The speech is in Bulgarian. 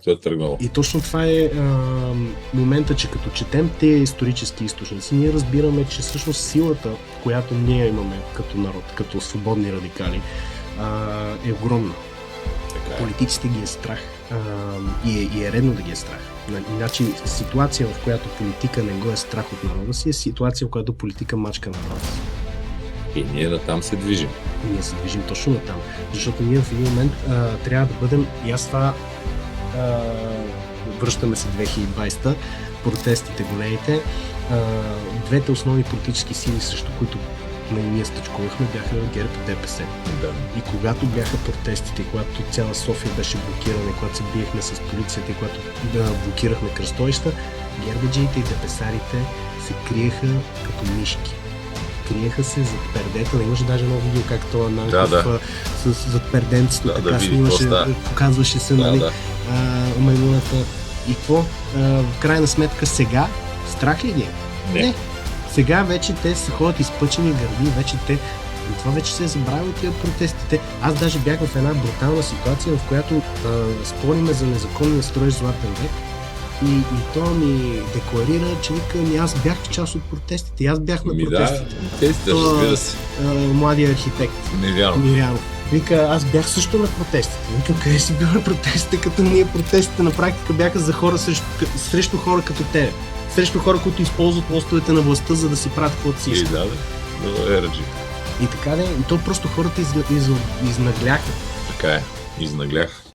както е тръгнало. И точно това е момента, че като четем тези исторически източници, ние разбираме, че всъщност силата, която ние имаме като народ, като свободни радикали, е огромна. Политиците ги е страх и е редно да ги е страх. Значи ситуация, в която политика не го е страх от народа си, е ситуация, в която политика мачка народа си. И ние натам се движим. Ние се движим точно натам. Защото ние в един момент трябва да бъдем, и аз това връщаме се 2020, протестите големите, двете основни политически сили, срещу които ние стъчкувахме, бяха ГЕРБ и ДПС. Да. И когато бяха протестите, когато цяла София беше блокирана, когато се биехме с полицията и когато блокирахме кръстовища, гербаджиите и депесарите се криеха като мишки. Криеха се зад пердета. Не имаше даже едно видео, как това Нанков зад перденцето, така снимаше, показваше се, нали, маймуната. И какво? В крайна сметка сега страх ли ги е? Не. Сега вече те се ходят изпъчени гърди, вече те... Това вече се е забравило тия протестите. Аз даже бях в една брутална ситуация, в която спориме за незаконния строеж Златен век. И то ми декларира, че вика, аз бях част от протестите, аз бях на протестите. Да, разбира се. Младия архитект. Мирянов. Вика, аз бях също на протестите. Викам, къде си бил на протестите, като ние протестите на практика бяха за хора срещу хора като те. Срещу хора, които използват лостовете на властта, за да си правят каквото си искат. И така да, и то просто хората изнагляха. Така е, изнаглях.